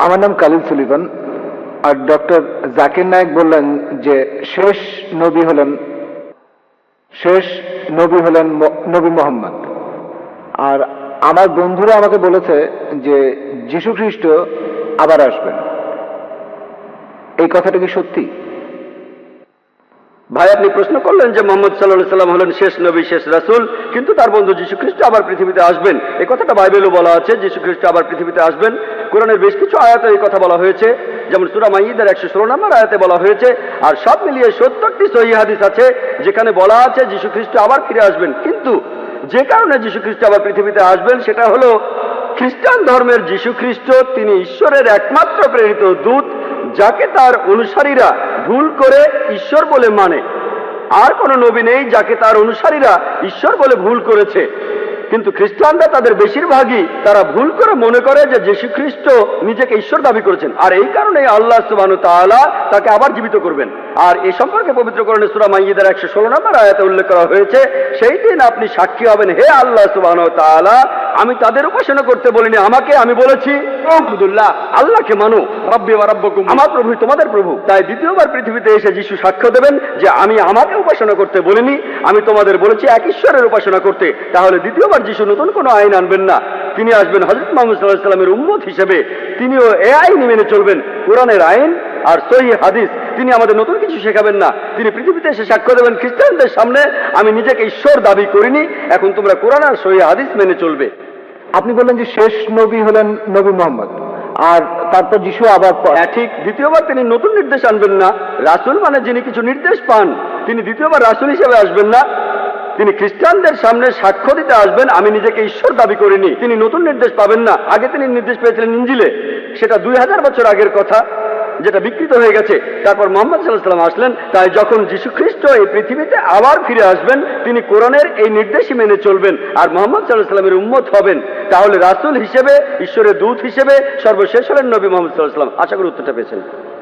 আমার নাম কালিল সুলিভান। আর ডক্টর জাকির নায়েক বললেন যে শেষ নবী হলেন নবী মোহাম্মদ। আর আমার বন্ধুরা আমাকে বলেছে যে যীশু খ্রিস্ট আবার আসবেন। এই কথাটা কি সত্যি? ভাই, আপনি প্রশ্ন করলেন যে মোহাম্মদ সাল্লাল্লাহু আলাইহি সাল্লাম হলেন শেষ নবী, শেষ রাসূল, কিন্তু তার বন্ধু যীশু খ্রিস্ট আবার পৃথিবীতে আসবেন। এই কথাটা বাইবেলও বলা আছে, যীশু খ্রিস্ট আবার পৃথিবীতে আসবেন। কোরআনের বেশ কিছু আয়াতে এই কথা বলা হয়েছে, যেমন সূরা মাইদার 116 নম্বর আয়াতে বলা হয়েছে। আর সব মিলিয়ে 70টি সহিহ হাদিস আছে যেখানে বলা আছে যীশু খ্রিস্ট আবার ফিরে আসবেন। কিন্তু যে কারণে যীশু খ্রিস্ট আবার পৃথিবীতে আসবেন সেটা হলো খ্রিস্টান ধর্মের যীশু খ্রিস্ট তিনি ঈশ্বরের একমাত্র প্রেরিত দূত, যাকে তার অনুসারীরা ভুল করে ঈশ্বর বলে মানে। আর কোন নবী নেই যাকে তার অনুসারীরা ঈশ্বর বলে ভুল করেছে। কিন্তু খ্রিস্টানরা তাদের বেশিরভাগই তারা ভুল করে মনে করে যে যীশু খ্রিস্ট নিজেকে ঈশ্বর দাবি করেছেন, আর এই কারণে আল্লাহ সুবহানাহু ওয়া তাআলা তাকে আবার জীবিত করবেন। আর এ সম্পর্কে পবিত্র কোরআনে সূরা মাইদার 116 নম্বর আয়াতে উল্লেখ করা হয়েছে, সেই দিন আপনি সাক্ষী হবেন, হে আল্লাহ সুবহানাহু ওয়া তাআলা, আমি তাদের উপাসনা করতে বলিনি, আমাকে আমি বলেছি আবুদুল্লাহ, আল্লাহকে মানো, রব্বি ওয়া রাব্বুকুম, আমার প্রভু তোমাদের প্রভু। তাই দ্বিতীয়বার পৃথিবীতে এসে যীশু সাক্ষ্য দেবেন যে আমি আমাকে উপাসনা করতে বলিনি, আমি তোমাদের বলেছি এক ঈশ্বরের উপাসনা করতে। তাহলে দ্বিতীয়বার যীশু নতুন কোনো আইন আনবেন না, তিনি আসবেন হযরত মুহাম্মদ সাল্লাল্লাহু আলাইহি সাল্লামের উম্মত হিসেবে। তিনিও এ আইন মেনে চলবেন, কোরআনের আইন আর সহিহ হাদিস। তিনি আমাদের নতুন কিছু শেখাবেন না। তিনি পৃথিবীতে এসে সাক্ষ্য দেবেন খ্রিস্টানদের সামনে, আমি নিজেকে ঈশ্বর দাবি করিনি, এখন তোমরা কোরআন আর সহিহ হাদিস মেনে চলবে। আপনি বললেন যে শেষ নবী হলেন নবী মোহাম্মদ, আর তারপর যীশু আবার হ্যাঁ ঠিক, দ্বিতীয়বার তিনি নতুন নির্দেশ আনবেন না। রাসূল মানে যিনি কিছু নির্দেশ পান, তিনি দ্বিতীয়বার রাসূল হিসেবে আসবেন না। তিনি খ্রিস্টানদের সামনে সাক্ষ্য দিতে আসবেন, আমি নিজেকে ঈশ্বর দাবি করিনি। তিনি নতুন নির্দেশ পাবেন না। আগে তিনি নির্দেশ পেয়েছিলেন ইনজিলে, সেটা 2000 বছর আগের কথা, যেটা বিকৃত হয়ে গেছে। তারপর মুহাম্মদ সাল্লাল্লাহু আলাইহি সাল্লাম আসলেন। তাই যখন যীশু খ্রিস্ট এই পৃথিবীতে আবার ফিরে আসবেন, তিনি কোরআনের এই নির্দেশই মেনে চলবেন আর মুহাম্মদ সাল্লাল্লাহু আলাইহি সাল্লামের উম্মত হবেন। তাহলে রাসূল হিসেবে, ঈশ্বরের দূত হিসেবে সর্বশেষ হলেন নবী মুহাম্মদ সাল্লাল্লাহু আলাইহি সাল্লাম। আশা করি উত্তরটা পেয়েছেন।